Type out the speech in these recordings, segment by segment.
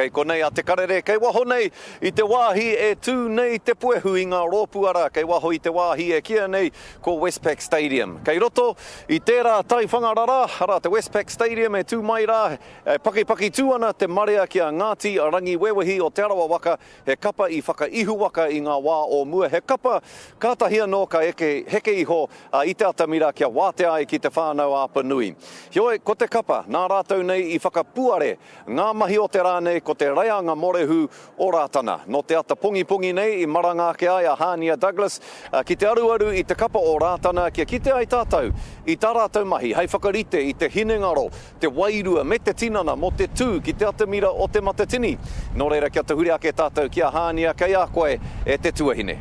Kei konei a te karere, kei waho nei I te wāhi e tū nei te puehu I ngā rōpuara, kei waho I te wāhi e kia nei ko Westpac Stadium. Kei roto I tērā tai whangarara, ara te Westpac Stadium e tū mai rā, paki tū ana te marea kia Ngāti Rangi Wewehi o Te Arawa Waka, he kapa I whakaihu waka I ngā wā o mua. He kapa kātahia no ka heke iho I te atamira kia wāte ai ki te whānau Āpa Nui. Hioi, ko te kapa, nā rātou nei I whakapuare, ngā mahi o te rānei ko te raianga morehu o rātana. No te ata pungi nei I marangake ai a Hania Douglas, ki te aruaru I te kapa o rātana, kia kite ai tātou I tā rātou mahi, hei whakarite I te hinengaro, te wairua me te tinana mo te tū ki te atamira o te matatini. Nō reira kia te huri ake tātou kia Hania, kei a koe e te tuahine.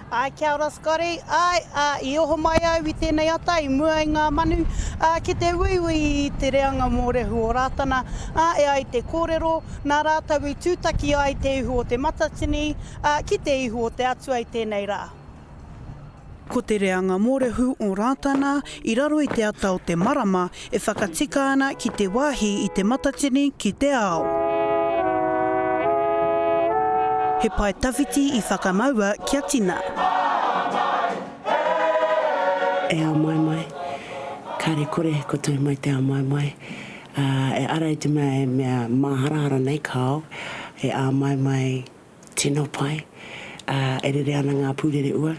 Ai, kia ora Scotty. Ai, I oho mai au I tēnei ata, I mua I ngā manu, ki te uiui I te reanga mōrehu o rātana, e ai te kōrero, nā rātau I tūtaki ai te ihu o te matatini, ki te ihu o te atua I tēnei rā. Ko te reanga mōrehu o rātana, I raro I te ata o te marama, e whakatika ana ki te wāhi I te matatini ki te ao. He pai tawhiti I whakamaua kia tina. E ao mai, kare kore ko tui mai te ao mai. E ara I te mea maharahara nei kao, e ao mai tino pai, e rere ana ngā pūrere ua,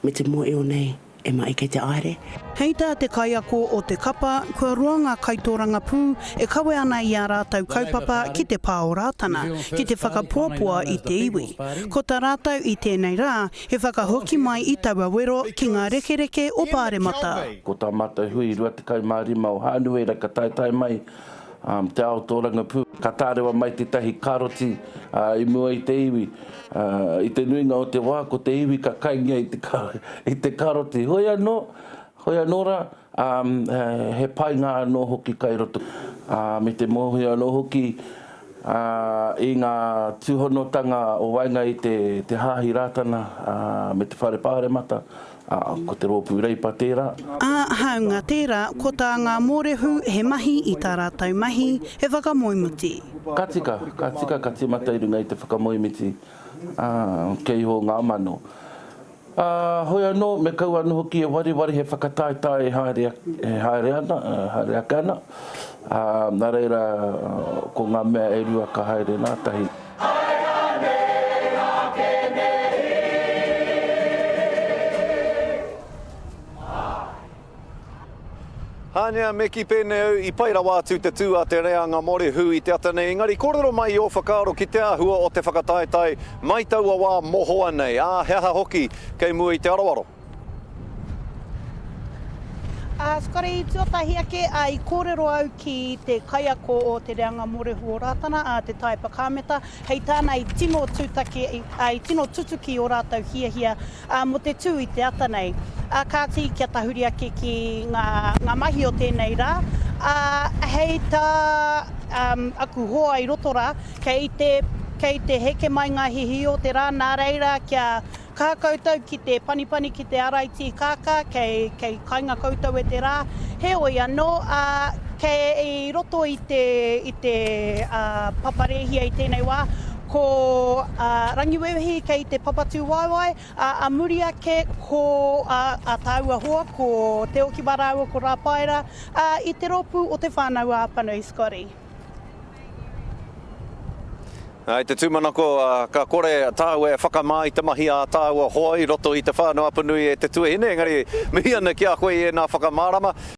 me te mo eo nei, e mai kei te aere. Hei tā te kaiako o te kapa, kua roa ngā kaitoranga pū, e kawe ana I a rātau kaupapa ki te pā o rātana, ki te whakapuapua I te iwi. Ko tā rātau I tēnei rā, he whakahoki mai I taua wero ki ngā rekereke o Pāremata. Ko tā mata hui rua te kaumārima o Hānuera ka tai mai, te ao tōranga pū. Ka tārewa mai te tahi karoti I mua I te iwi. I te nuinga o te wā, ko te iwi ka kaingia I te karoti. Hoi anō rā, he pai ngā anō hoki kai roto. Me te mohi anō hoki I ngā tūhonotanga o wainga I te hāhi rātana me te whare Pāremata. Ko te rōpū reipa tērā. Haunga tērā, ko tā ngā mōrehu he mahi I tā rātau mahi, he whakamoimuti. Katika ka te mata I runga I te whakamoimuti kei ho ngā mano. Hoi anō, me kau anō hoki e wari he whakataetai e haere ana. Nā reira, ko ngā mea e rua ka haere nā tahi. Hānea me ki pēnei au I paira wātu te tū a te reanga morehu I te ata nei. Engari, kōrero mai I o whakaaro ki te āhua o te whakataetai, mai taua wā mohoa nei. Heha hoki kei mua I te arawaro. Scotty, tuatahi ake, I kōrero au ki te kaiako o te reanga mōrehu o rātana, te tai pakameta, hei tāna I tino tūtaki, tino tutuki o rātau hiahia mo te tū I te ata nei. Kāti kia tahuri ake ki ngā mahi o tēnei rā, hei tā aku hoa I roto rā, kei te heke mai ngā hihi o te rā, nā reira kia kā koutou ki te panipani ki te araiti kāka, kei kainga koutou e te rā. He oi anō, kei roto I te paparehia I tēnei wā, ko Rangi Wewehi kei te papatū waiwai, a muri ake ko a tāua hoa, ko te oki waraua ko Rāpaera, I te ropu o te whānau Āpa Nui, Scotty. Ai te tūmanako, ka kore tāua e whakamai te mahi a tāua hoi roto I te whānau Āpa Nui e te tuahine, engari mihi ana ki a koe e nā whakamārama.